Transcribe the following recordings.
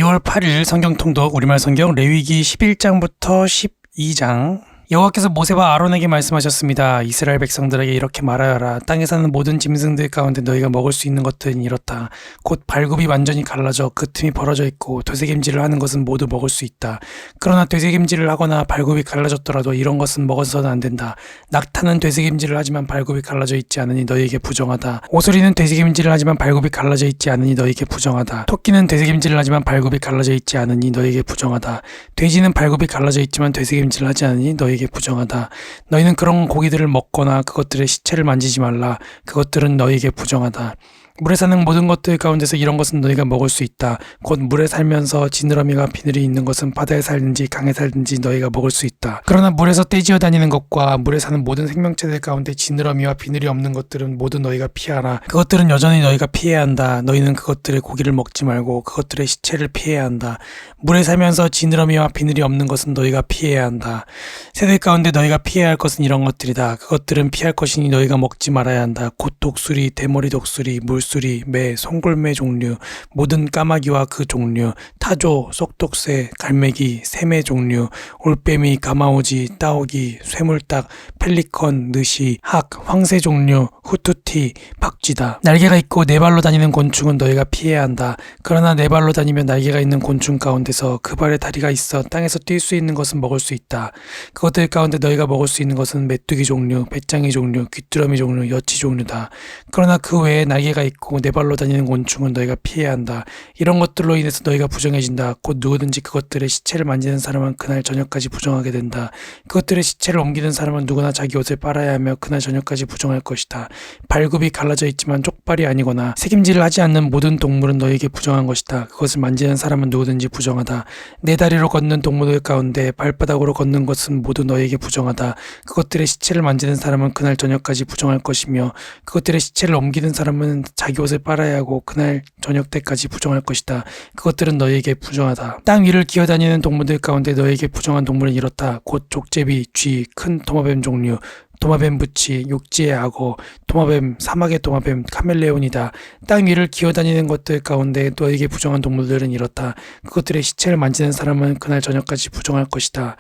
2월 8일 성경통독 우리말 성경 레위기 11장부터 12장. 여호와께서 모세와 아론에게 말씀하셨습니다. 이스라엘 백성들에게 이렇게 말하여라. 땅에 사는 모든 짐승들 가운데 너희가 먹을 수 있는 것들은 이렇다. 곧 발굽이 완전히 갈라져 그 틈이 벌어져 있고 되새김질을 하는 것은 모두 먹을 수 있다. 그러나 되새김질을 하거나 발굽이 갈라졌더라도 이런 것은 먹어서는 안 된다. 낙타는 되새김질을 하지만 발굽이 갈라져 있지 않으니 너희에게 부정하다. 오소리는 되새김질을 하지만 발굽이 갈라져 있지 않으니 너희에게 부정하다. 토끼는 되새김질을 하지만 발굽이 갈라져 있지 않으니 너희에게 부정하다. 돼지는 발굽이 갈라져 있지만 되새김질을 하지 않으니 너희에게 부정하다. 너희는 그런 고기들을 먹거나 그것들의 시체를 만지지 말라. 그것들은 너희에게 부정하다. 물에 사는 모든 것들 가운데서 이런 것은 너희가 먹을 수 있다. 곧 물에 살면서 지느러미가 비늘이 있는 것은 바다에 살든지 강에 살든지 너희가 먹을 수 있다. 그러나 물에서 떼지어 다니는 것과 물에 사는 모든 생명체들 가운데 지느러미와 비늘이 없는 것들은 모두 너희가 피하라. 그것들은 여전히 너희가 피해야 한다. 너희는 그것들의 고기를 먹지 말고 그것들의 시체를 피해야 한다. 물에 살면서 지느러미와 비늘이 없는 것은 너희가 피해야 한다. 새들 가운데 너희가 피해야 할 것은 이런 것들이다. 그것들은 피할 것이니 너희가 먹지 말아야 한다. 곧 독수리, 대머리 독수리, 물수리, 매, 송골매 종류, 모든 까마귀와 그 종류, 타조, 쏙독새, 갈매기, 새매 종류, 올빼미, 가마오지, 따오기, 쇠물닭, 펠리컨, 느시, 학, 황새 종류, 후투티, 박쥐다. 날개가 있고 네 발로 다니는 곤충은 너희가 피해야 한다. 그러나 네 발로 다니며 날개가 있는 곤충 가운데서 그 발에 다리가 있어 땅에서 뛸 수 있는 것은 먹을 수 있다. 그것들 가운데 너희가 먹을 수 있는 것은 메뚜기 종류, 배짱이 종류, 귀뚜라미 종류, 여치 종류다. 그러나 그 외에 날개가 있고 네 발로 다니는 곤충은 너희가 피해야 한다. 이런 것들로 인해서 너희가 부정해진다. 곧 누구든지 그것들의 시체를 만지는 사람은 그날 저녁까지 부정하게 된다. 그것들의 시체를 옮기는 사람은 누구나 자기 옷을 빨아야 하며 그날 저녁까지 부정할 것이다. 발굽이 갈라져 있지만 쪽발이 아니거나 새김질을 하지 않는 모든 동물은 너희에게 부정한 것이다. 그것을 만지는 사람은 누구든지 부정하다. 네 다리로 걷는 동물들 가운데 발바닥으로 걷는 것은 모두 너희에게 부정하다. 그것들의 시체를 만지는 사람은 그날 저녁까지 부정할 것이며 그것들의 시체를 옮기는 사람은 자기 옷을 빨아야 하고 그날 저녁 때까지 부정할 것이다. 그것들은 너희에게 부정하다. 땅 위를 기어다니는 동물들 가운데 너희에게 부정한 동물은 이렇다. 곧 족제비, 쥐, 큰 도마뱀 종류, 도마뱀 부치, 육지의 악어, 도마뱀, 사막의 도마뱀, 카멜레온이다. 땅 위를 기어다니는 것들 가운데 너에게 부정한 동물들은 이렇다. 그것들의 시체를 만지는 사람은 그날 저녁까지 부정할 것이다.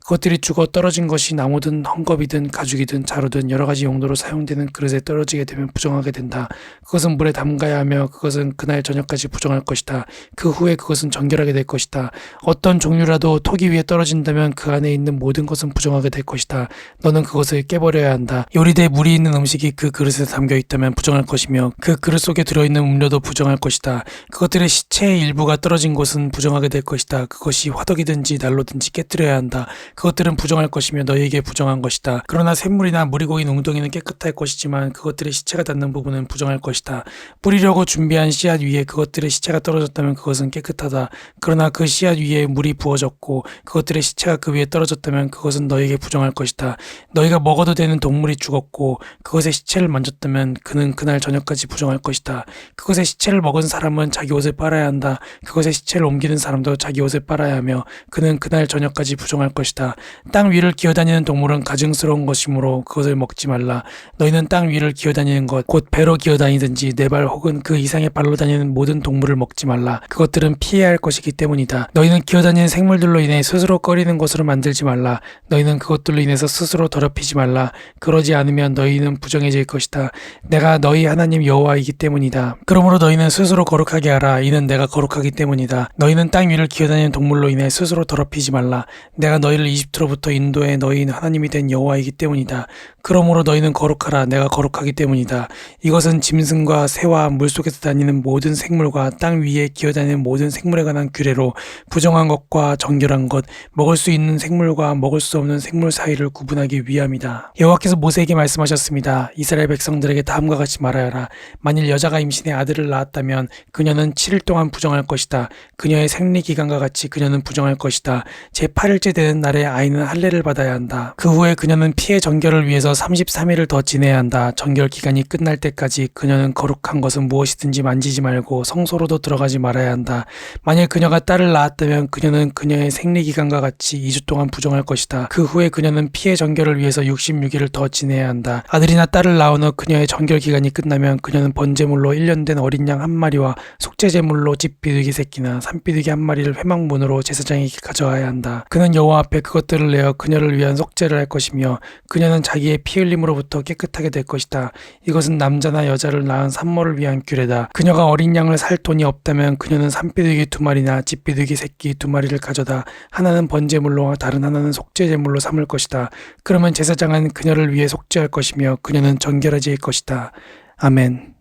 그것들이 죽어 떨어진 것이 나무든 헝겊이든 가죽이든 자루든 여러 가지 용도로 사용되는 그릇에 떨어지게 되면 부정하게 된다. 그것은 물에 담가야 하며 그것은 그날 저녁까지 부정할 것이다. 그 후에 그것은 정결하게 될 것이다. 어떤 종류라도 토기 위에 떨어진다면 그 안에 있는 모든 것은 부정하게 될 것이다. 너는 그것을 깨버려야 한다. 요리돼 물이 있는 음식이 그 그릇에 담겨 있다면 부정할 것이며 그 그릇 속에 들어있는 음료도 부정할 것이다. 그것들의 시체의 일부가 떨어진 곳은 부정하게 될 것이다. 그것이 화덕이든지 난로든지 깨뜨려야 한다. 그것들은 부정할 것이며 너희에게 부정한 것이다. 그러나 샘물이나 물이 고인 웅덩이는 깨끗할 것이지만 그것들의 시체가 닿는 부분은 부정할 것이다. 뿌리려고 준비한 씨앗 위에 그것들의 시체가 떨어졌다면 그것은 깨끗하다. 그러나 그 씨앗 위에 물이 부어졌고 그것들의 시체가 그 위에 떨어졌다면 그것은 너희에게 부정할 것이다. 너희가 먹어도 되는 동물이 죽었고 그것의 시체를 만졌다면 그는 그날 저녁까지 부정할 것이다. 그것의 시체를 먹은 사람은 자기 옷을 빨아야 한다. 그것의 시체를 옮기는 사람도 자기 옷을 빨아야 하며 그는 그날 저녁까지 부정할 것이다. 땅 위를 기어다니는 동물은 가증스러운 것이므로 그것을 먹지 말라. 너희는 땅 위를 기어다니는 것, 곧 배로 기어다니든지 네 발 혹은 그 이상의 발로 다니는 모든 동물을 먹지 말라. 그것들은 피해야 할 것이기 때문이다. 너희는 기어다니는 생물들로 인해 스스로 꺼리는 것으로 만들지 말라. 너희는 그것들로 인해서 스스로 더럽히지 말라. 그러지 않으면 너희는 부정해질 것이다. 내가 너희 하나님 여호와이기 때문이다. 그러므로 너희는 스스로 거룩하게 하라. 이는 내가 거룩하기 때문이다. 너희는 땅 위를 기어다니는 동물로 인해 스스로 더럽히지 말라. 내가 너희를 이집트로부터 인도해 너희 하나님이 된 여호와이기 때문이다. 그러므로 너희는 거룩하라. 내가 거룩하기 때문이다. 이것은 짐승과 새와 물속에서 다니는 모든 생물과 땅 위에 기어다니는 모든 생물에 관한 규례로 부정한 것과 정결한 것, 먹을 수 있는 생물과 먹을 수 없는 생물 사이를 구분하기 위함이다. 여호와께서 모세에게 말씀하셨습니다. 이스라엘 백성들에게 다음과 같이 말하여라. 만일 여자가 임신해 아들을 낳았다면 그녀는 7일 동안 부정할 것이다. 그녀의 생리기간과 같이 그녀는 부정할 것이다. 제8일째 되는 날에 아이는 할례를 받아야 한다. 그 후에 그녀는 피해 정결을 위해서 33일을 더 지내야 한다. 정결 기간이 끝날 때까지 그녀는 거룩한 것은 무엇이든지 만지지 말고 성소로도 들어가지 말아야 한다. 만일 그녀가 딸을 낳았다면 그녀는 그녀의 생리기간과 같이 2주 동안 부정할 것이다. 그 후에 그녀는 피해 정결을 위해서 60일 36일을 더 지내야 한다. 아들이나 딸을 낳은 후 그녀의 정결 기간이 끝나면 그녀는 번제물로 1년 된 어린 양 한 마리와 속죄제물로 집 비둘기 새끼나 산비둘기 한 마리를 회막문으로 제사장에게 가져와야 한다. 그는 여호와 앞에 그것들을 내어 그녀를 위한 속죄를 할 것이며 그녀는 자기의 피 흘림으로부터 깨끗하게 될 것이다. 이것은 남자나 여자를 낳은 산모를 위한 규례다. 그녀가 어린 양을 살 돈이 없다면 그녀는 산비둘기 2마리나 집비둘기 새끼 2마리를 가져다 하나는 번제물로 다른 하나는 속죄제물로 삼을 것이다. 그러면 제사장은 그녀를 위해 속죄할 것이며 그녀는 정결해질 것이다. 아멘.